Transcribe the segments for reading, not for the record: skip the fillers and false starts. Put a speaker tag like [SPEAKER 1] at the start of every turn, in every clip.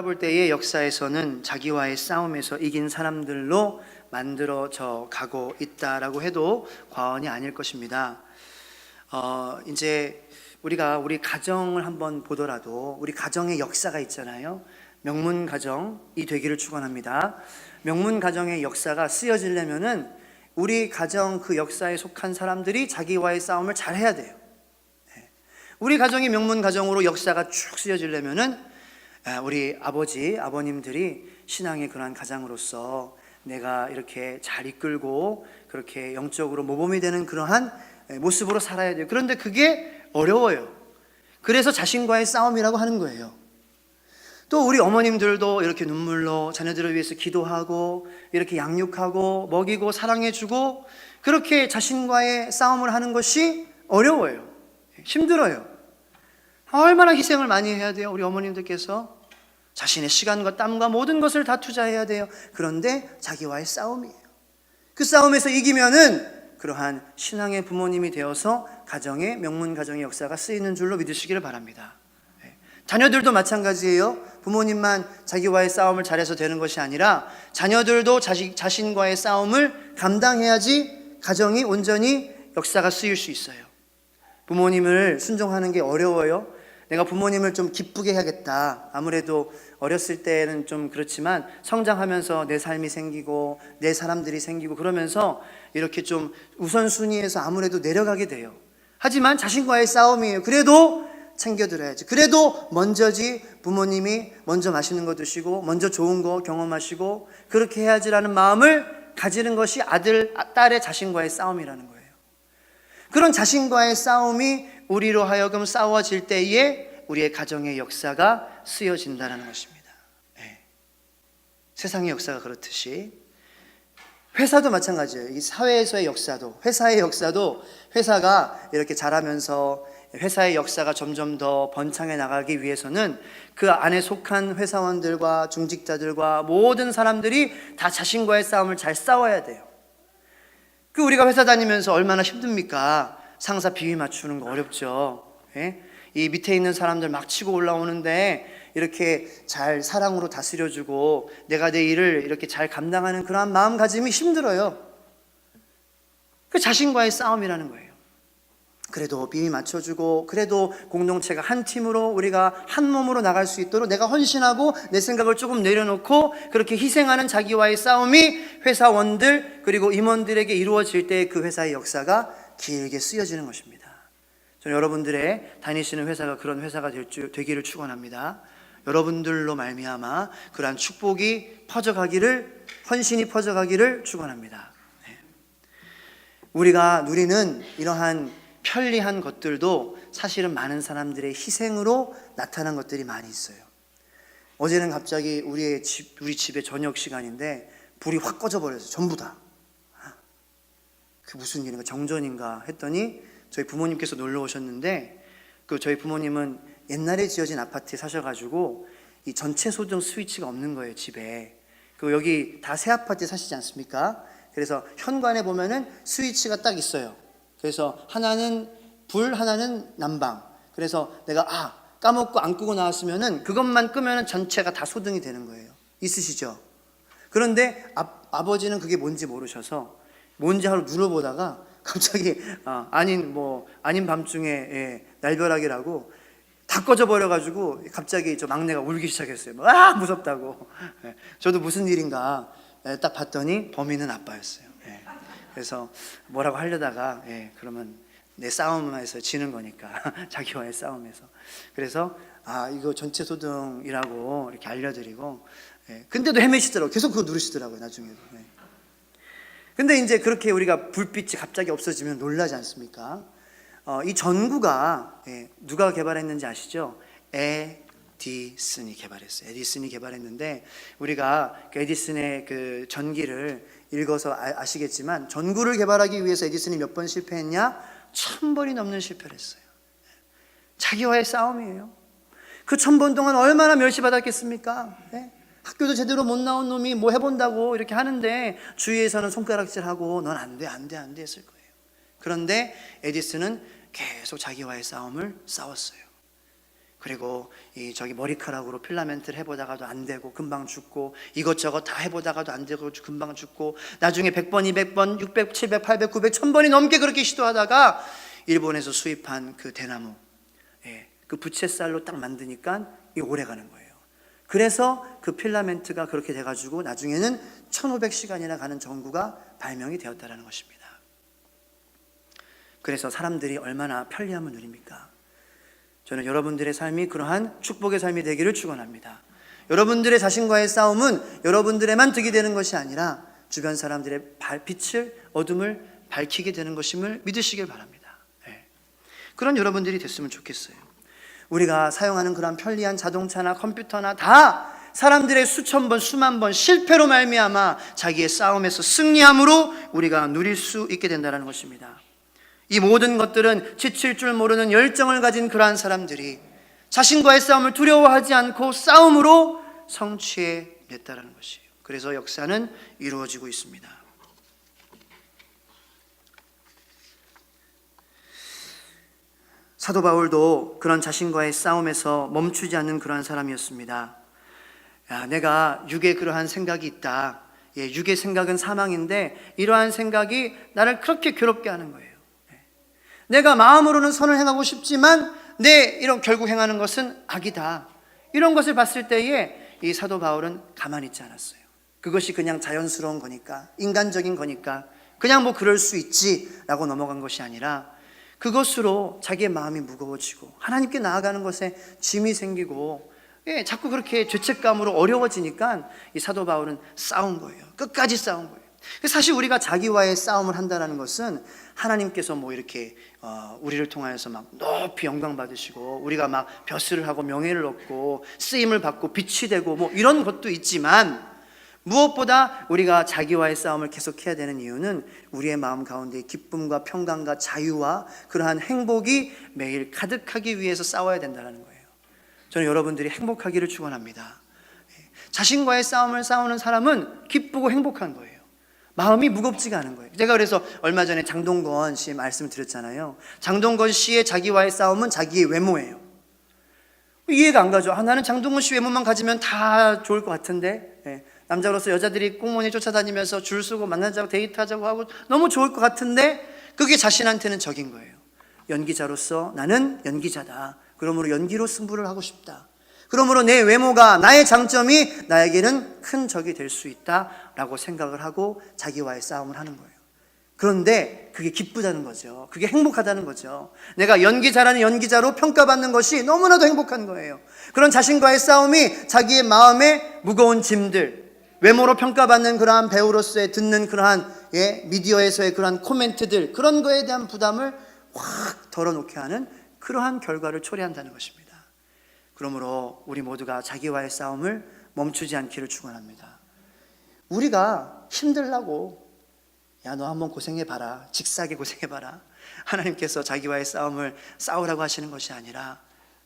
[SPEAKER 1] 바라볼 때의 역사에서는 자기와의 싸움에서 이긴 사람들로 만들어져 가고 있다라고 해도 과언이 아닐 것입니다. 이제 우리가 우리 가정을 한번 보더라도 우리 가정의 역사가 있잖아요. 명문 가정이 되기를 축원합니다. 명문 가정의 역사가 쓰여지려면은 우리 가정 그 역사에 속한 사람들이 자기와의 싸움을 잘 해야 돼요. 우리 가정이 명문 가정으로 역사가 쭉 쓰여지려면은 우리 아버지, 아버님들이 신앙의 그러한 가장으로서 내가 이렇게 잘 이끌고 그렇게 영적으로 모범이 되는 그러한 모습으로 살아야 돼요. 그런데 그게 어려워요. 그래서 자신과의 싸움이라고 하는 거예요. 또 우리 어머님들도 이렇게 눈물로 자녀들을 위해서 기도하고 이렇게 양육하고 먹이고 사랑해주고 그렇게 자신과의 싸움을 하는 것이 어려워요. 힘들어요. 얼마나 희생을 많이 해야 돼요. 우리 어머님들께서 자신의 시간과 땀과 모든 것을 다 투자해야 돼요. 그런데 자기와의 싸움이에요. 그 싸움에서 이기면은 그러한 신앙의 부모님이 되어서 가정의 명문 가정의 역사가 쓰이는 줄로 믿으시기를 바랍니다. 자녀들도 마찬가지예요. 부모님만 자기와의 싸움을 잘해서 되는 것이 아니라 자녀들도 자신과의 싸움을 감당해야지 가정이 온전히 역사가 쓰일 수 있어요. 부모님을 순종하는 게 어려워요. 내가 부모님을 좀 기쁘게 해야겠다. 아무래도 어렸을 때는 좀 그렇지만 성장하면서 내 삶이 생기고 내 사람들이 생기고 그러면서 이렇게 좀 우선순위에서 아무래도 내려가게 돼요. 하지만 자신과의 싸움이에요. 그래도 챙겨드려야지. 그래도 먼저지 부모님이 먼저 맛있는 거 드시고 먼저 좋은 거 경험하시고 그렇게 해야지라는 마음을 가지는 것이 아들, 딸의 자신과의 싸움이라는 거예요. 그런 자신과의 싸움이 우리로 하여금 싸워질 때에 우리의 가정의 역사가 쓰여진다는 것입니다. 세상의 역사가 그렇듯이 회사도 마찬가지예요. 이 사회에서의 역사도, 회사의 역사도 회사가 이렇게 자라면서 회사의 역사가 점점 더 번창해 나가기 위해서는 그 안에 속한 회사원들과 중직자들과 모든 사람들이 다 자신과의 싸움을 잘 싸워야 돼요. 그 우리가 회사 다니면서 얼마나 힘듭니까? 상사 비위 맞추는 거 어렵죠. 이 밑에 있는 사람들 막 치고 올라오는데 이렇게 잘 사랑으로 다스려주고 내가 내 일을 이렇게 잘 감당하는 그러한 마음가짐이 힘들어요. 그 자신과의 싸움이라는 거예요. 그래도 비위 맞춰주고 그래도 공동체가 한 팀으로 우리가 한 몸으로 나갈 수 있도록 내가 헌신하고 내 생각을 조금 내려놓고 그렇게 희생하는 자기와의 싸움이 회사원들 그리고 임원들에게 이루어질 때 그 회사의 역사가 길게 쓰여지는 것입니다. 저는 여러분들의 다니시는 회사가 그런 회사가 되기를 축원합니다. 여러분들로 말미암아 그러한 축복이 퍼져가기를, 헌신이 퍼져가기를 축원합니다. 우리가 누리는 이러한 편리한 것들도 사실은 많은 사람들의 희생으로 나타난 것들이 많이 있어요. 어제는 갑자기 우리 집의 저녁 시간인데 불이 확 꺼져 버렸어요. 전부 다. 그 무슨 일인가, 정전인가 했더니 저희 부모님께서 놀러 오셨는데 그 저희 부모님은 옛날에 지어진 아파트에 사셔가지고 이 전체 소등 스위치가 없는 거예요, 집에. 그 여기 다 새 아파트에 사시지 않습니까? 그래서 현관에 보면은 스위치가 딱 있어요. 그래서 하나는 불, 하나는 난방. 그래서 내가 까먹고 안 끄고 나왔으면은 그것만 끄면은 전체가 다 소등이 되는 거예요. 있으시죠? 그런데 아버지는 그게 뭔지 모르셔서 뭔지 하루 눌러보다가 갑자기 아닌 밤중에 날벼락이라고 다 꺼져 버려가지고 갑자기 저 막내가 울기 시작했어요. 무섭다고. 저도 무슨 일인가 딱 봤더니 범인은 아빠였어요. 그래서 뭐라고 하려다가 그러면 내 싸움에서 지는 거니까 자기와의 싸움에서 그래서 이거 전체 소등이라고 이렇게 알려드리고 근데도 헤매시더라고요. 계속 그거 누르시더라고요. 나중에도. 근데 이제 그렇게 우리가 불빛이 갑자기 없어지면 놀라지 않습니까? 이 전구가 누가 개발했는지 아시죠? 에디슨이 개발했어요. 에디슨이 개발했는데 우리가 그 에디슨의 그 전기를 읽어서 아시겠지만 전구를 개발하기 위해서 에디슨이 몇 번 실패했냐? 1000번이 넘는 실패를 했어요. 자기와의 싸움이에요. 그 1000번 동안 얼마나 멸시받았겠습니까? 학교도 제대로 못 나온 놈이 뭐 해본다고 이렇게 하는데 주위에서는 손가락질하고 넌 안 돼 했을 거예요. 그런데 에디슨은 계속 자기와의 싸움을 싸웠어요. 그리고 저기 머리카락으로 필라멘트를 해보다가도 안 되고 금방 죽고, 이것저것 다 해보다가도 안 되고 금방 죽고, 나중에 100번, 200번, 600, 700, 800, 900, 1000번이 넘게 그렇게 시도하다가 일본에서 수입한 그 대나무, 그 부채살로 딱 만드니까 이 오래 가는 거예요. 그래서 그 필라멘트가 그렇게 돼가지고 나중에는 1500시간이나 가는 전구가 발명이 되었다는 것입니다. 그래서 사람들이 얼마나 편리함을 누립니까? 저는 여러분들의 삶이 그러한 축복의 삶이 되기를 축원합니다. 여러분들의 자신과의 싸움은 여러분들에만 득이 되는 것이 아니라 주변 사람들의 빛을, 어둠을 밝히게 되는 것임을 믿으시길 바랍니다. 그런 여러분들이 됐으면 좋겠어요. 우리가 사용하는 그런 편리한 자동차나 컴퓨터나 다 사람들의 수천 번, 수만 번 실패로 말미암아 자기의 싸움에서 승리함으로 우리가 누릴 수 있게 된다는 것입니다. 이 모든 것들은 지칠 줄 모르는 열정을 가진 그러한 사람들이 자신과의 싸움을 두려워하지 않고 싸움으로 성취해냈다는 것이에요. 그래서 역사는 이루어지고 있습니다. 사도 바울도 그런 자신과의 싸움에서 멈추지 않는 그러한 사람이었습니다. 내가 육에 그러한 생각이 있다. 육의 생각은 사망인데 이러한 생각이 나를 그렇게 괴롭게 하는 거예요. 내가 마음으로는 선을 행하고 싶지만 이런 결국 행하는 것은 악이다. 이런 것을 봤을 때에 이 사도 바울은 가만히 있지 않았어요. 그것이 그냥 자연스러운 거니까, 인간적인 거니까 그냥 뭐 그럴 수 있지라고 넘어간 것이 아니라 그것으로 자기의 마음이 무거워지고 하나님께 나아가는 것에 짐이 생기고 자꾸 그렇게 죄책감으로 어려워지니까 이 사도 바울은 싸운 거예요. 끝까지 싸운 거예요. 사실 우리가 자기와의 싸움을 한다는 것은 하나님께서 뭐 이렇게 우리를 통하여서 막 높이 영광 받으시고 우리가 막 벼슬을 하고 명예를 얻고 쓰임을 받고 빛이 되고 뭐 이런 것도 있지만, 무엇보다 우리가 자기와의 싸움을 계속해야 되는 이유는 우리의 마음 가운데 기쁨과 평강과 자유와 그러한 행복이 매일 가득하기 위해서 싸워야 된다는 거예요. 저는 여러분들이 행복하기를 축원합니다. 자신과의 싸움을 싸우는 사람은 기쁘고 행복한 거예요. 마음이 무겁지가 않은 거예요. 제가 그래서 얼마 전에 장동건 씨 말씀을 드렸잖아요. 장동건 씨의 자기와의 싸움은 자기의 외모예요. 이해가 안 가죠. 나는 장동건 씨 외모만 가지면 다 좋을 것 같은데, 남자로서 여자들이 꽁무니 쫓아다니면서 줄 서고 만나자고 데이트하자고 하고 너무 좋을 것 같은데 그게 자신한테는 적인 거예요. 연기자로서 나는 연기자다. 그러므로 연기로 승부를 하고 싶다. 그러므로 내 외모가, 나의 장점이 나에게는 큰 적이 될 수 있다라고 생각을 하고 자기와의 싸움을 하는 거예요. 그런데 그게 기쁘다는 거죠. 그게 행복하다는 거죠. 내가 연기자라는 연기자로 평가받는 것이 너무나도 행복한 거예요. 그런 자신과의 싸움이 자기의 마음에 무거운 짐들, 외모로 평가받는 그러한 배우로서의 듣는 그러한 미디어에서의 그러한 코멘트들, 그런 거에 대한 부담을 확 덜어놓게 하는 그러한 결과를 초래한다는 것입니다. 그러므로 우리 모두가 자기와의 싸움을 멈추지 않기를 축원합니다. 우리가 힘들라고 너 한번 고생해봐라, 직사하게 고생해봐라, 하나님께서 자기와의 싸움을 싸우라고 하시는 것이 아니라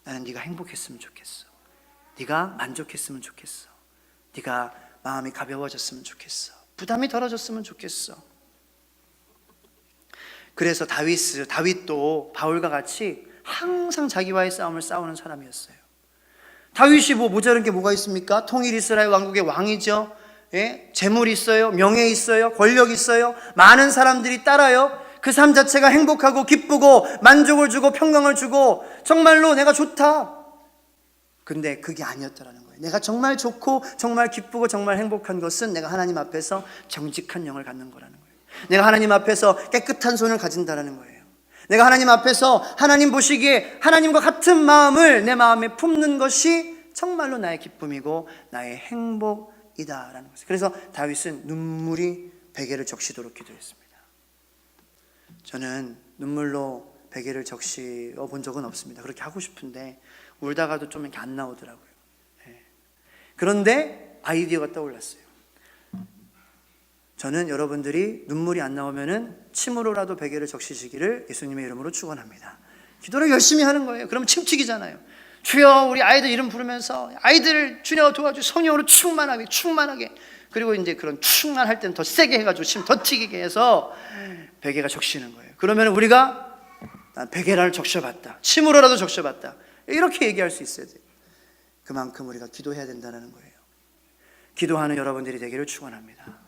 [SPEAKER 1] 나는 네가 행복했으면 좋겠어, 네가 만족했으면 좋겠어, 네가 마음이 가벼워졌으면 좋겠어, 부담이 덜어졌으면 좋겠어. 그래서 다윗도 바울과 같이 항상 자기와의 싸움을 싸우는 사람이었어요. 다윗이 뭐 모자른 게 뭐가 있습니까? 통일 이스라엘 왕국의 왕이죠. 재물이 있어요, 명예 있어요, 권력 있어요, 많은 사람들이 따라요. 그 삶 자체가 행복하고 기쁘고 만족을 주고 평강을 주고 정말로 내가 좋다. 근데 그게 아니었더라는 거예요. 내가 정말 좋고 정말 기쁘고 정말 행복한 것은 내가 하나님 앞에서 정직한 영을 갖는 거라는 거예요. 내가 하나님 앞에서 깨끗한 손을 가진다라는 거예요. 내가 하나님 앞에서 하나님 보시기에 하나님과 같은 마음을 내 마음에 품는 것이 정말로 나의 기쁨이고 나의 행복이다라는 것이에요. 그래서 다윗은 눈물이 베개를 적시도록 기도했습니다. 저는 눈물로 베개를 적시어 본 적은 없습니다. 그렇게 하고 싶은데 울다가도 좀 이렇게 안 나오더라고요. 그런데 아이디어가 떠올랐어요. 저는 여러분들이 눈물이 안 나오면은 침으로라도 베개를 적시시기를 예수님의 이름으로 축원합니다. 기도를 열심히 하는 거예요. 그럼 침 튀기잖아요. 주여, 우리 아이들 이름 부르면서 아이들을 주여 도와주, 성령으로 충만하게. 그리고 이제 그런 충만할 때는 더 세게 해가지고 침 더 튀기게 해서 베개가 적시는 거예요. 그러면 우리가 난 베개를 적셔봤다, 침으로라도 적셔봤다, 이렇게 얘기할 수 있어야 돼요. 그만큼 우리가 기도해야 된다는 거예요. 기도하는 여러분들이 되기를 축원합니다.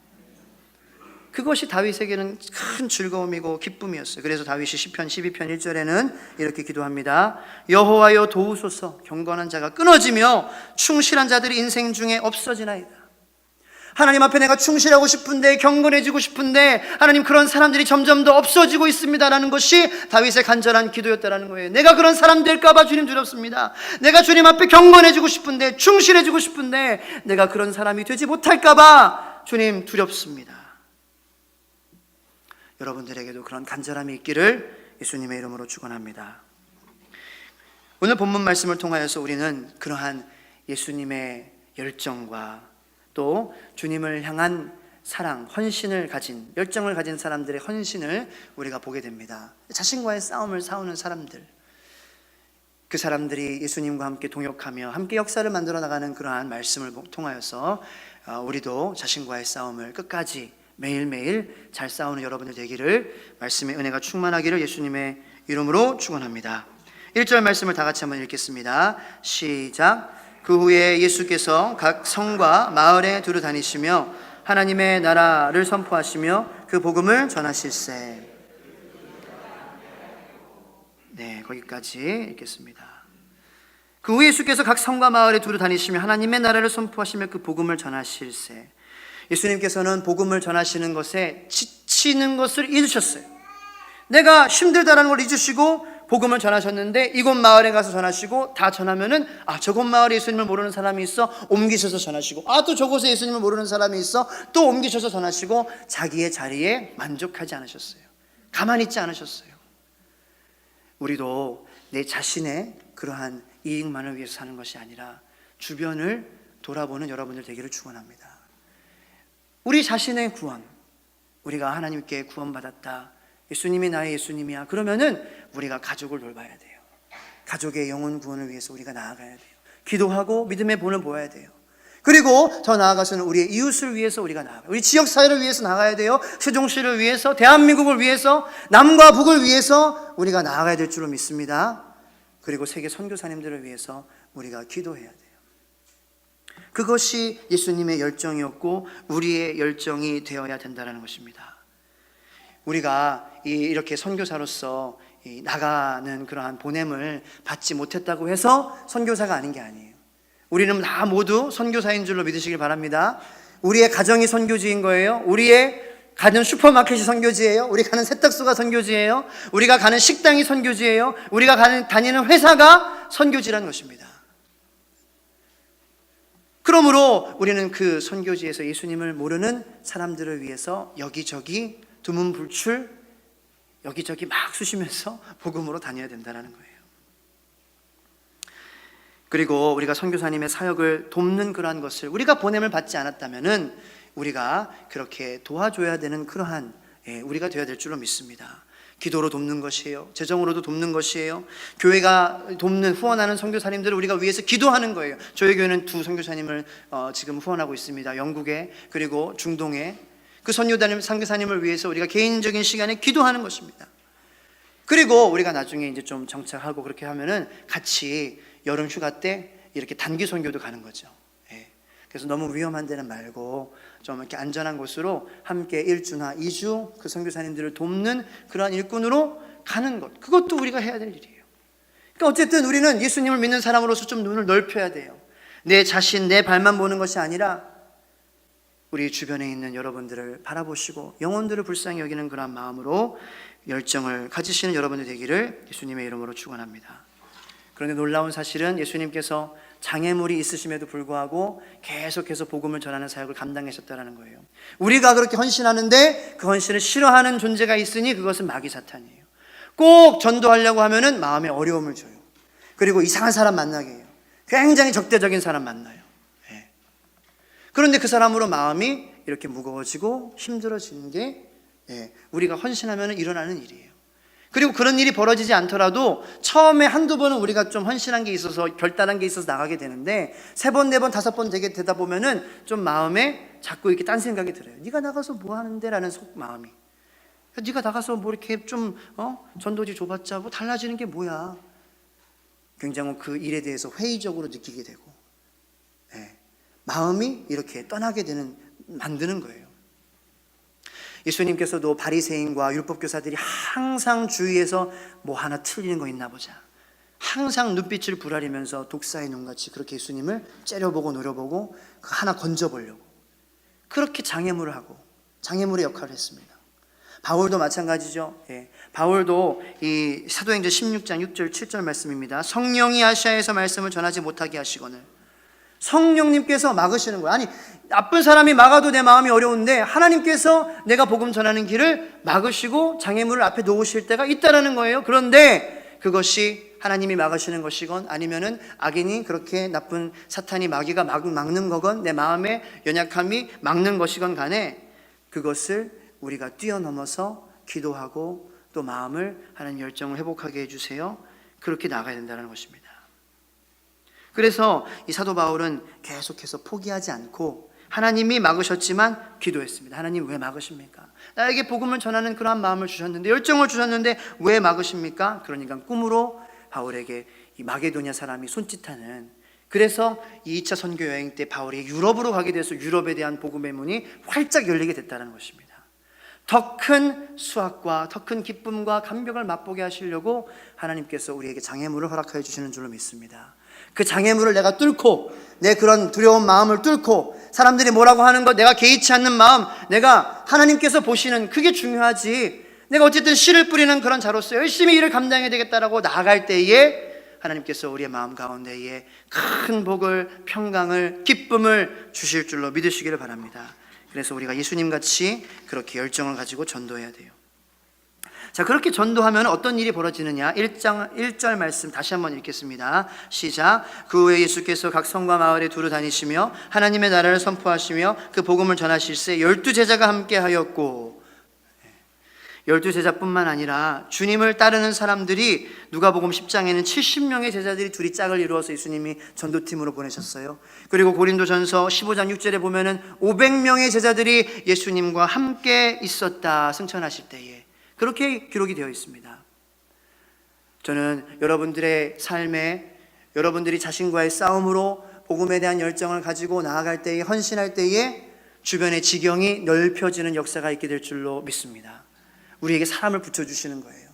[SPEAKER 1] 그것이 다윗에게는 큰 즐거움이고 기쁨이었어요. 그래서 다윗이 시편 12편 1절에는 이렇게 기도합니다. 여호와여 도우소서. 경건한 자가 끊어지며 충실한 자들이 인생 중에 없어지나이다. 하나님 앞에 내가 충실하고 싶은데, 경건해지고 싶은데 하나님, 그런 사람들이 점점 더 없어지고 있습니다라는 것이 다윗의 간절한 기도였다라는 거예요. 내가 그런 사람 될까 봐 주님 두렵습니다. 내가 주님 앞에 경건해지고 싶은데, 충실해지고 싶은데 내가 그런 사람이 되지 못할까 봐 주님 두렵습니다. 여러분들에게도 그런 간절함이 있기를 예수님의 이름으로 축원합니다. 오늘 본문 말씀을 통하여서 우리는 그러한 예수님의 열정과 또 주님을 향한 사랑, 헌신을 가진, 열정을 가진 사람들의 헌신을 우리가 보게 됩니다. 자신과의 싸움을 싸우는 사람들, 그 사람들이 예수님과 함께 동역하며 함께 역사를 만들어 나가는 그러한 말씀을 통하여서 우리도 자신과의 싸움을 끝까지 매일매일 잘 싸우는 여러분들 되기를, 말씀의 은혜가 충만하기를 예수님의 이름으로 축원합니다. 1절 말씀을 다 같이 한번 읽겠습니다. 시작. 그 후에 예수께서 각 성과 마을에 두루 다니시며 하나님의 나라를 선포하시며 그 복음을 전하실세. 네, 거기까지 읽겠습니다. 그 후에 예수께서 각 성과 마을에 두루 다니시며 하나님의 나라를 선포하시며 그 복음을 전하실세. 예수님께서는 복음을 전하시는 것에 지치는 것을 잊으셨어요. 내가 힘들다라는 걸 잊으시고 복음을 전하셨는데, 이곳 마을에 가서 전하시고, 다 전하면은 저곳 마을에 예수님을 모르는 사람이 있어, 옮기셔서 전하시고, 또 저곳에 예수님을 모르는 사람이 있어, 또 옮기셔서 전하시고, 자기의 자리에 만족하지 않으셨어요. 가만히 있지 않으셨어요. 우리도 내 자신의 그러한 이익만을 위해서 사는 것이 아니라 주변을 돌아보는 여러분들 되기를 축원합니다. 우리 자신의 구원, 우리가 하나님께 구원받았다, 예수님이 나의 예수님이야, 그러면은 우리가 가족을 돌봐야 돼요. 가족의 영혼 구원을 위해서 우리가 나아가야 돼요. 기도하고 믿음의 본을 보아야 돼요. 그리고 더 나아가서는 우리의 이웃을 위해서 우리가 나아가요. 우리 지역사회를 위해서 나가야 돼요. 세종시를 위해서, 대한민국을 위해서, 남과 북을 위해서 우리가 나아가야 될 줄로 믿습니다. 그리고 세계 선교사님들을 위해서 우리가 기도해야 돼요. 그것이 예수님의 열정이었고 우리의 열정이 되어야 된다는 것입니다. 우리가 이렇게 선교사로서 나가는 그러한 보냄을 받지 못했다고 해서 선교사가 아닌 게 아니에요. 우리는 다 모두 선교사인 줄로 믿으시길 바랍니다. 우리의 가정이 선교지인 거예요. 우리의 가는 슈퍼마켓이 선교지예요. 우리 가는 세탁소가 선교지예요. 우리가 가는 식당이 선교지예요. 우리가 다니는 회사가 선교지라는 것입니다. 그러므로 우리는 그 선교지에서 예수님을 모르는 사람들을 위해서 여기저기 두문불출, 여기저기 막 쑤시면서 복음으로 다녀야 된다는 거예요. 그리고 우리가 선교사님의 사역을 돕는 그러한 것을 우리가 보냄을 받지 않았다면은 우리가 그렇게 도와줘야 되는 그러한 우리가 되어야 될 줄로 믿습니다. 기도로 돕는 것이에요. 재정으로도 돕는 것이에요. 교회가 돕는 후원하는 선교사님들을 우리가 위해서 기도하는 거예요. 저희 교회는 두 선교사님을 지금 후원하고 있습니다. 영국에 그리고 중동에. 그 선교사님을 위해서 우리가 개인적인 시간에 기도하는 것입니다. 그리고 우리가 나중에 이제 좀 정착하고 그렇게 하면은 같이 여름 휴가 때 이렇게 단기 선교도 가는 거죠. 그래서 너무 위험한 데는 말고 좀 이렇게 안전한 곳으로 함께 1주나 2주 그 선교사님들을 돕는 그러한 일꾼으로 가는 것, 그것도 우리가 해야 될 일이에요. 그러니까 어쨌든 우리는 예수님을 믿는 사람으로서 좀 눈을 넓혀야 돼요. 내 자신, 내 발만 보는 것이 아니라 우리 주변에 있는 여러분들을 바라보시고 영혼들을 불쌍히 여기는 그런 마음으로 열정을 가지시는 여러분들 되기를 예수님의 이름으로 축원합니다. 그런데 놀라운 사실은 예수님께서 장애물이 있으심에도 불구하고 계속해서 복음을 전하는 사역을 감당하셨다는 거예요. 우리가 그렇게 헌신하는데 그 헌신을 싫어하는 존재가 있으니 그것은 마귀 사탄이에요. 꼭 전도하려고 하면은 마음에 어려움을 줘요. 그리고 이상한 사람 만나게 해요. 굉장히 적대적인 사람 만나요. 그런데 그 사람으로 마음이 이렇게 무거워지고 힘들어지는 게 우리가 헌신하면 일어나는 일이에요. 그리고 그런 일이 벌어지지 않더라도 처음에 한두 번은 우리가 좀 헌신한 게 있어서 결단한 게 있어서 나가게 되는데 3번, 4번, 5번 되다 보면은 좀 마음에 자꾸 이렇게 딴 생각이 들어요. 네가 나가서 뭐 하는데? 라는 속 마음이. 네가 나가서 뭐 이렇게 좀 전도지 줘봤자 뭐 달라지는 게 뭐야? 굉장히 그 일에 대해서 회의적으로 느끼게 되고, 마음이 이렇게 떠나게 만드는 거예요. 예수님께서도 바리새인과 율법교사들이 항상 주위에서 뭐 하나 틀리는 거 있나 보자, 항상 눈빛을 부라리면서 독사의 눈같이 그렇게 예수님을 째려보고 노려보고 하나 건져보려고 그렇게 장애물을 하고 장애물의 역할을 했습니다. 바울도 마찬가지죠. 바울도 이 사도행전 16장 6절 7절 말씀입니다. 성령이 아시아에서 말씀을 전하지 못하게 하시거늘. 성령님께서 막으시는 거예요. 아니, 나쁜 사람이 막아도 내 마음이 어려운데 하나님께서 내가 복음 전하는 길을 막으시고 장애물을 앞에 놓으실 때가 있다라는 거예요. 그런데 그것이 하나님이 막으시는 것이건 아니면은 악인이 그렇게 나쁜 사탄이 마귀가 막는 거건 내 마음의 연약함이 막는 것이건 간에 그것을 우리가 뛰어넘어서 기도하고 또 마음을 하나님 열정을 회복하게 해주세요. 그렇게 나가야 된다는 것입니다. 그래서 이 사도 바울은 계속해서 포기하지 않고 하나님이 막으셨지만 기도했습니다. 하나님 왜 막으십니까? 나에게 복음을 전하는 그러한 마음을 주셨는데, 열정을 주셨는데 왜 막으십니까? 그러니까 꿈으로 바울에게 이 마게도냐 사람이 손짓하는, 그래서 이 2차 선교 여행 때 바울이 유럽으로 가게 돼서 유럽에 대한 복음의 문이 활짝 열리게 됐다는 것입니다. 더 큰 수확과 더 큰 기쁨과 감격을 맛보게 하시려고 하나님께서 우리에게 장애물을 허락하여 주시는 줄로 믿습니다. 그 장애물을 내가 뚫고, 내 그런 두려운 마음을 뚫고, 사람들이 뭐라고 하는 것 내가 개의치 않는 마음, 내가 하나님께서 보시는 그게 중요하지, 내가 어쨌든 씨를 뿌리는 그런 자로서 열심히 일을 감당해야 되겠다라고 나아갈 때에 하나님께서 우리의 마음 가운데에 큰 복을, 평강을, 기쁨을 주실 줄로 믿으시기를 바랍니다. 그래서 우리가 예수님같이 그렇게 열정을 가지고 전도해야 돼요. 자, 그렇게 전도하면 어떤 일이 벌어지느냐? 1절 말씀 다시 한번 읽겠습니다. 시작. 그 후에 예수께서 각 성과 마을에 두루 다니시며 하나님의 나라를 선포하시며 그 복음을 전하실세 12제자가 함께 하였고, 12제자뿐만 아니라 주님을 따르는 사람들이 누가복음 10장에는 70명의 제자들이 둘이 짝을 이루어서 예수님이 전도팀으로 보내셨어요. 그리고 고린도전서 15장 6절에 보면은 500명의 제자들이 예수님과 함께 있었다, 승천하실 때에. 그렇게 기록이 되어 있습니다. 저는 여러분들의 삶에, 여러분들이 자신과의 싸움으로 복음에 대한 열정을 가지고 나아갈 때에, 헌신할 때에 주변의 지경이 넓혀지는 역사가 있게 될 줄로 믿습니다. 우리에게 사람을 붙여주시는 거예요.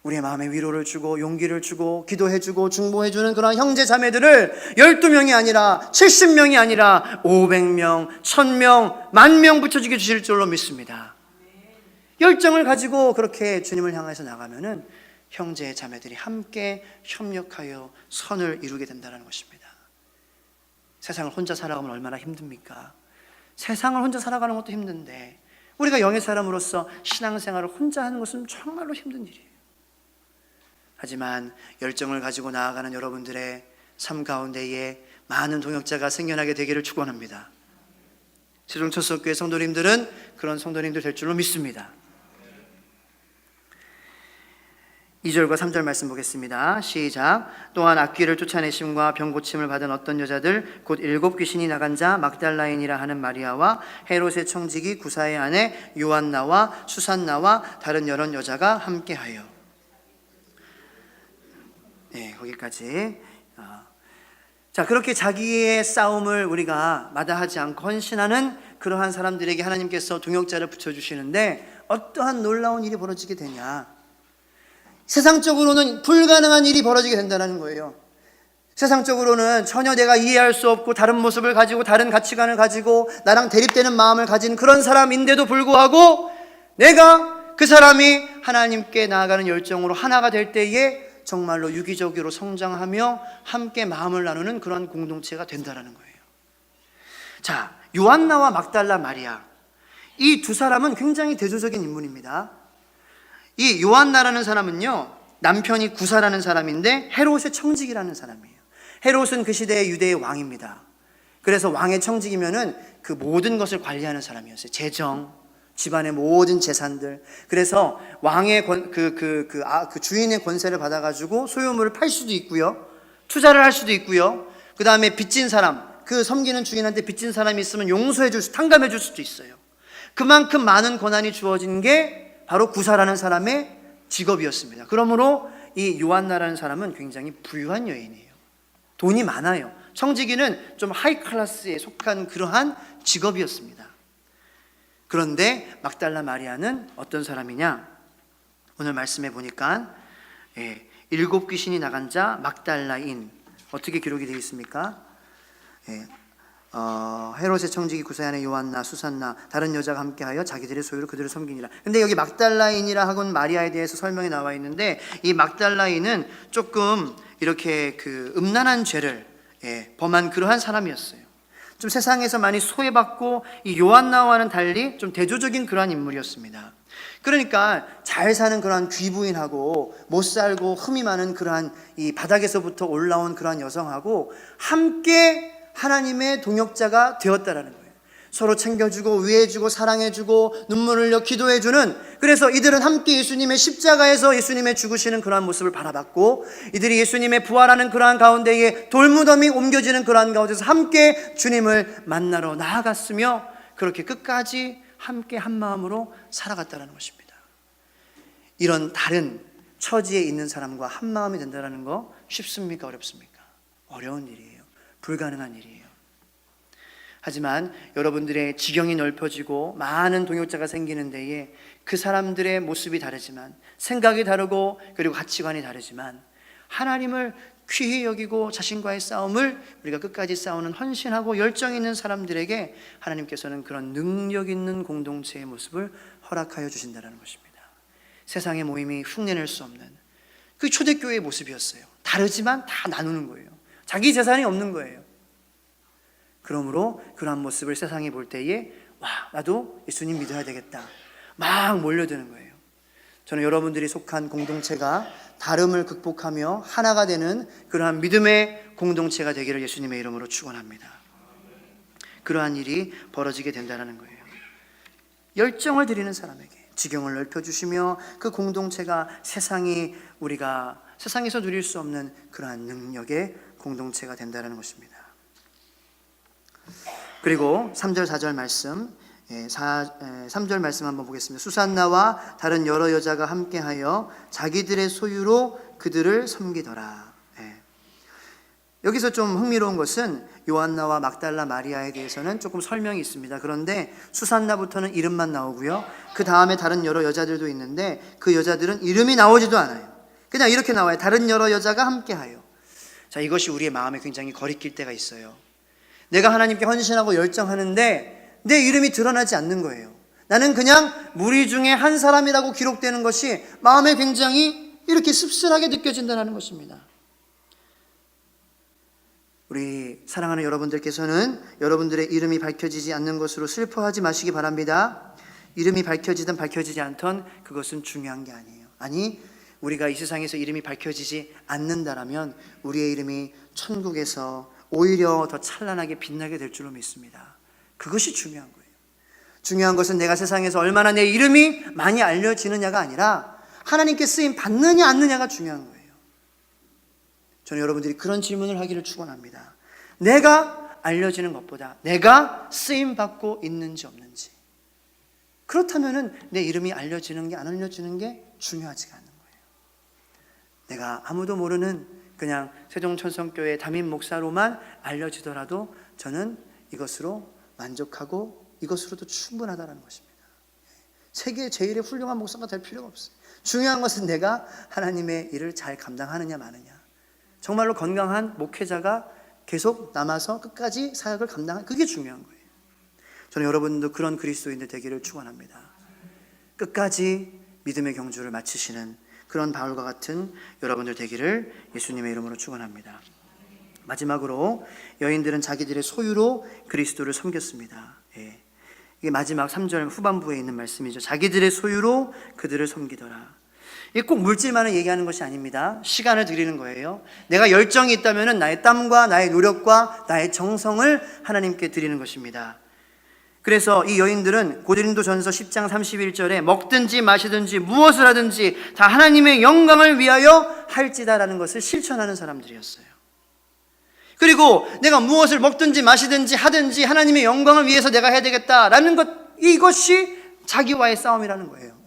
[SPEAKER 1] 우리의 마음에 위로를 주고 용기를 주고 기도해주고 중보해주는 그런 형제 자매들을 12명이 아니라 70명이 아니라 500명, 1000명, 10,000명 붙여주게 주실 줄로 믿습니다. 열정을 가지고 그렇게 주님을 향해서 나가면은 형제 자매들이 함께 협력하여 선을 이루게 된다는 것입니다. 세상을 혼자 살아가면 얼마나 힘듭니까? 세상을 혼자 살아가는 것도 힘든데 우리가 영의 사람으로서 신앙생활을 혼자 하는 것은 정말로 힘든 일이에요. 하지만 열정을 가지고 나아가는 여러분들의 삶 가운데에 많은 동역자가 생겨나게 되기를 축원합니다. 세종초석교회 성도님들은 그런 성도님들 될 줄로 믿습니다. 2절과 3절 말씀 보겠습니다. 시작. 또한 악귀를 쫓아내심과 병고침을 받은 어떤 여자들 곧 7 귀신이 나간 자 막달라인이라 하는 마리아와 헤롯의 청지기 구사의 아내 요한나와 수산나와 다른 여러 여자가 함께하여. 네, 거기까지. 자, 그렇게 자기의 싸움을 우리가 마다하지 않고 헌신하는 그러한 사람들에게 하나님께서 동역자를 붙여주시는데 어떠한 놀라운 일이 벌어지게 되냐? 세상적으로는 불가능한 일이 벌어지게 된다는 거예요. 세상적으로는 전혀 내가 이해할 수 없고 다른 모습을 가지고 다른 가치관을 가지고 나랑 대립되는 마음을 가진 그런 사람인데도 불구하고 내가 그 사람이 하나님께 나아가는 열정으로 하나가 될 때에 정말로 유기적으로 성장하며 함께 마음을 나누는 그런 공동체가 된다는 거예요. 자, 요한나와 막달라 마리아, 이 두 사람은 굉장히 대조적인 인물입니다. 이 요한나라는 사람은요, 남편이 구사라는 사람인데 헤롯의 청직이라는 사람이에요. 헤롯은 그 시대의 유대의 왕입니다. 그래서 왕의 청직이면은 그 모든 것을 관리하는 사람이었어요. 재정, 집안의 모든 재산들. 그래서 왕의 그 주인의 권세를 받아가지고 소유물을 팔 수도 있고요, 투자를 할 수도 있고요. 그 다음에 빚진 사람, 그 섬기는 주인한테 빚진 사람이 있으면 탕감해 줄 수도 있어요. 그만큼 많은 권한이 주어진 게 바로 구사라는 사람의 직업이었습니다. 그러므로 이 요한나라는 사람은 굉장히 부유한 여인이에요. 돈이 많아요. 청지기는 좀 하이 클래스에 속한 그러한 직업이었습니다. 그런데 막달라 마리아는 어떤 사람이냐? 오늘 말씀해 보니까 7 귀신이 나간 자 막달라인, 어떻게 기록이 되어 있습니까? 헤롯의 청지기 구사야의 요한나, 수산나, 다른 여자가 함께하여 자기들의 소유로 그들을 섬기니라. 근데 여기 막달라인이라 하고는 마리아에 대해서 설명이 나와 있는데, 이 막달라인은 조금 이렇게 그 음란한 죄를 범한 그러한 사람이었어요. 좀 세상에서 많이 소외받고 이 요한나와는 달리 좀 대조적인 그러한 인물이었습니다. 그러니까 잘 사는 그러한 귀부인하고 못 살고 흠이 많은 그러한 이 바닥에서부터 올라온 그러한 여성하고 함께 하나님의 동역자가 되었다라는 거예요. 서로 챙겨주고 위해주고 사랑해주고 눈물을 흘려 기도해주는, 그래서 이들은 함께 예수님의 십자가에서 예수님의 죽으시는 그러한 모습을 바라봤고, 이들이 예수님의 부활하는 그러한 가운데에 돌무덤이 옮겨지는 그러한 가운데서 함께 주님을 만나러 나아갔으며, 그렇게 끝까지 함께 한 마음으로 살아갔다는 것입니다. 이런 다른 처지에 있는 사람과 한 마음이 된다는 거 쉽습니까? 어렵습니까? 어려운 일이에요. 불가능한 일이에요. 하지만 여러분들의 지경이 넓혀지고 많은 동역자가 생기는 데에 그 사람들의 모습이 다르지만, 생각이 다르고 그리고 가치관이 다르지만, 하나님을 귀히 여기고 자신과의 싸움을 우리가 끝까지 싸우는 헌신하고 열정 있는 사람들에게 하나님께서는 그런 능력 있는 공동체의 모습을 허락하여 주신다는 것입니다. 세상의 모임이 흉내낼 수 없는 그 초대교회의 모습이었어요. 다르지만 다 나누는 거예요. 자기 재산이 없는 거예요. 그러므로 그러한 모습을 세상이 볼 때에 와, 나도 예수님 믿어야 되겠다, 막 몰려드는 거예요. 저는 여러분들이 속한 공동체가 다름을 극복하며 하나가 되는 그러한 믿음의 공동체가 되기를 예수님의 이름으로 축원합니다. 그러한 일이 벌어지게 된다는 거예요. 열정을 드리는 사람에게 지경을 넓혀주시며 그 공동체가 우리가 세상에서 누릴 수 없는 그러한 능력의 공동체가 된다는 것입니다. 그리고 3절 4절 말씀, 3절 말씀 한번 보겠습니다. 수산나와 다른 여러 여자가 함께하여 자기들의 소유로 그들을 섬기더라. 여기서 좀 흥미로운 것은 요한나와 막달라 마리아에 대해서는 조금 설명이 있습니다. 그런데 수산나부터는 이름만 나오고요, 그 다음에 다른 여러 여자들도 있는데 그 여자들은 이름이 나오지도 않아요. 그냥 이렇게 나와요. 다른 여러 여자가 함께하여. 자, 이것이 우리의 마음에 굉장히 거리낄 때가 있어요. 내가 하나님께 헌신하고 열정하는데 내 이름이 드러나지 않는 거예요. 나는 그냥 무리 중에 한 사람이라고 기록되는 것이 마음에 굉장히 이렇게 씁쓸하게 느껴진다는 것입니다. 우리 사랑하는 여러분들께서는 여러분들의 이름이 밝혀지지 않는 것으로 슬퍼하지 마시기 바랍니다. 이름이 밝혀지든 밝혀지지 않던 그것은 중요한 게 아니에요. 아니, 우리가 이 세상에서 이름이 밝혀지지 않는다라면 우리의 이름이 천국에서 오히려 더 찬란하게 빛나게 될 줄로 믿습니다. 그것이 중요한 거예요. 중요한 것은 내가 세상에서 얼마나 내 이름이 많이 알려지느냐가 아니라 하나님께 쓰임 받느냐 않느냐가 중요한 거예요. 저는 여러분들이 그런 질문을 하기를 축원합니다. 내가 알려지는 것보다 내가 쓰임 받고 있는지 없는지. 그렇다면은 내 이름이 알려지는 게 안 알려지는 게 중요하지가 않은 거예요. 내가 아무도 모르는 그냥 세종천성교회 담임 목사로만 알려지더라도 저는 이것으로 만족하고 이것으로도 충분하다는 것입니다. 세계 제일의 훌륭한 목사가 될 필요가 없어요. 중요한 것은 내가 하나님의 일을 잘 감당하느냐 마느냐. 정말로 건강한 목회자가 계속 남아서 끝까지 사역을 감당하는, 그게 중요한 거예요. 저는 여러분도 그런 그리스도인들 되기를 축원합니다. 끝까지 믿음의 경주를 마치시는 그런 바울과 같은 여러분들 되기를 예수님의 이름으로 축원합니다. 마지막으로 여인들은 자기들의 소유로 그리스도를 섬겼습니다. 이게 마지막 3절 후반부에 있는 말씀이죠. 자기들의 소유로 그들을 섬기더라. 이게 꼭 물질만을 얘기하는 것이 아닙니다. 시간을 드리는 거예요. 내가 열정이 있다면 나의 땀과 나의 노력과 나의 정성을 하나님께 드리는 것입니다. 그래서 이 여인들은 고린도전서 10장 31절에 먹든지 마시든지 무엇을 하든지 다 하나님의 영광을 위하여 할지다라는 것을 실천하는 사람들이었어요. 그리고 내가 무엇을 먹든지 마시든지 하든지 하나님의 영광을 위해서 내가 해야 되겠다라는 것, 이것이 자기와의 싸움이라는 거예요.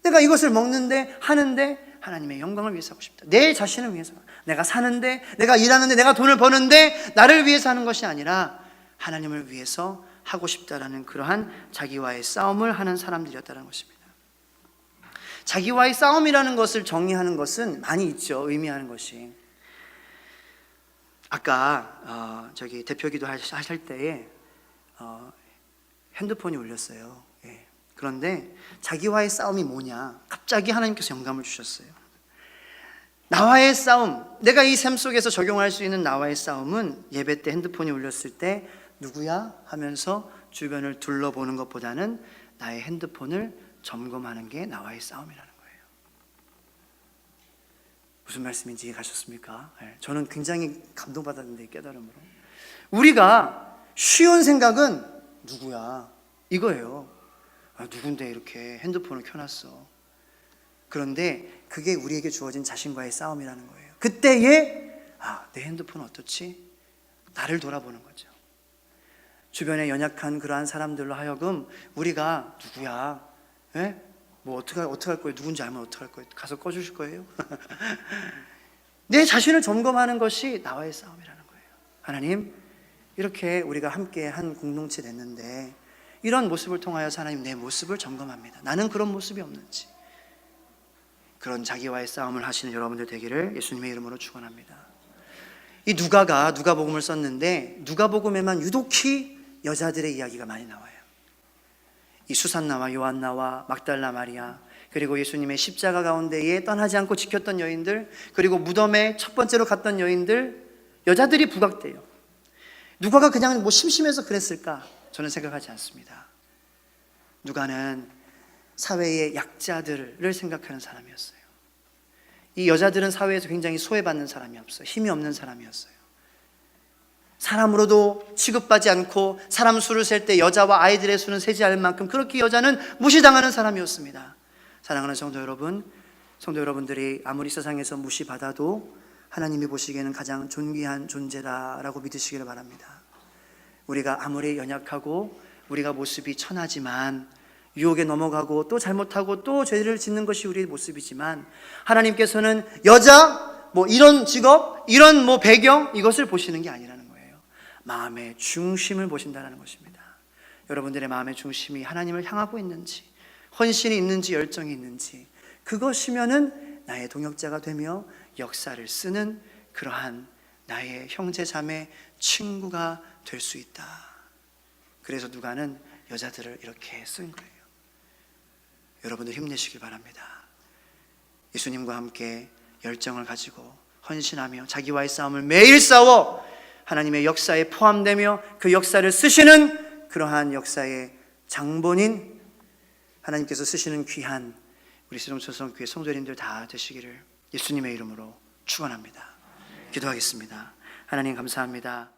[SPEAKER 1] 내가 이것을 먹는데 하는데 하나님의 영광을 위해서 하고 싶다. 내 자신을 위해서. 내가 사는데, 내가 일하는데, 내가 돈을 버는데 나를 위해서 하는 것이 아니라 하나님을 위해서 하고 싶다라는 그러한 자기와의 싸움을 하는 사람들이었다는 것입니다. 자기와의 싸움이라는 것을 정의하는 것은 많이 있죠. 의미하는 것이. 아까 대표기도 하실 때에 핸드폰이 울렸어요. 예. 그런데 자기와의 싸움이 뭐냐? 갑자기 하나님께서 영감을 주셨어요. 나와의 싸움, 내가 이 삶 속에서 적용할 수 있는 나와의 싸움은 예배 때 핸드폰이 울렸을 때 누구야? 하면서 주변을 둘러보는 것보다는 나의 핸드폰을 점검하는 게 나와의 싸움이라는 거예요. 무슨 말씀인지 이해가셨습니까? 저는 굉장히 감동받았는데, 깨달음으로. 우리가 쉬운 생각은 누구야? 이거예요. 누군데 이렇게 핸드폰을 켜놨어. 그런데 그게 우리에게 주어진 자신과의 싸움이라는 거예요. 그때에 내 핸드폰 어떻지? 나를 돌아보는 거죠. 주변에 연약한 그러한 사람들로 하여금 우리가 누구야? 예? 뭐 어떻게 할 거예요? 누군지 알면 어떻게 할 거예요? 가서 꺼주실 거예요? 내 자신을 점검하는 것이 나와의 싸움이라는 거예요. 하나님, 이렇게 우리가 함께 한 공동체 됐는데 이런 모습을 통하여서 하나님 내 모습을 점검합니다. 나는 그런 모습이 없는지. 그런 자기와의 싸움을 하시는 여러분들 되기를 예수님의 이름으로 축원합니다. 이 누가복음을 썼는데 누가복음에만 유독히 여자들의 이야기가 많이 나와요. 이 수산나와 요한나와 막달라 마리아, 그리고 예수님의 십자가 가운데에 떠나지 않고 지켰던 여인들, 그리고 무덤에 첫 번째로 갔던 여인들, 여자들이 부각돼요. 누가가 그냥 심심해서 그랬을까? 저는 생각하지 않습니다. 누가는 사회의 약자들을 생각하는 사람이었어요. 이 여자들은 사회에서 굉장히 소외받는 사람이었어요. 힘이 없는 사람이었어요. 사람으로도 취급받지 않고 사람 수를 셀 때 여자와 아이들의 수는 세지 않을 만큼 그렇게 여자는 무시당하는 사람이었습니다. 사랑하는 성도 여러분들이 아무리 세상에서 무시받아도 하나님이 보시기에는 가장 존귀한 존재다라고 믿으시기를 바랍니다. 우리가 아무리 연약하고 우리가 모습이 천하지만 유혹에 넘어가고 또 잘못하고 또 죄를 짓는 것이 우리의 모습이지만 하나님께서는 여자, 이런 직업, 이런 배경, 이것을 보시는 게 아니라는 거예요. 마음의 중심을 보신다는 것입니다. 여러분들의 마음의 중심이 하나님을 향하고 있는지, 헌신이 있는지, 열정이 있는지, 그것이면은 나의 동역자가 되며 역사를 쓰는 그러한 나의 형제 자매 친구가 될 수 있다. 그래서 누가는 여자들을 이렇게 쓴 거예요. 여러분들 힘내시길 바랍니다. 예수님과 함께 열정을 가지고 헌신하며 자기와의 싸움을 매일 싸워 하나님의 역사에 포함되며 그 역사를 쓰시는 그러한 역사의 장본인, 하나님께서 쓰시는 귀한 우리 세종초성교회 성도님들 다 되시기를 예수님의 이름으로 축원합니다. 기도하겠습니다. 하나님 감사합니다.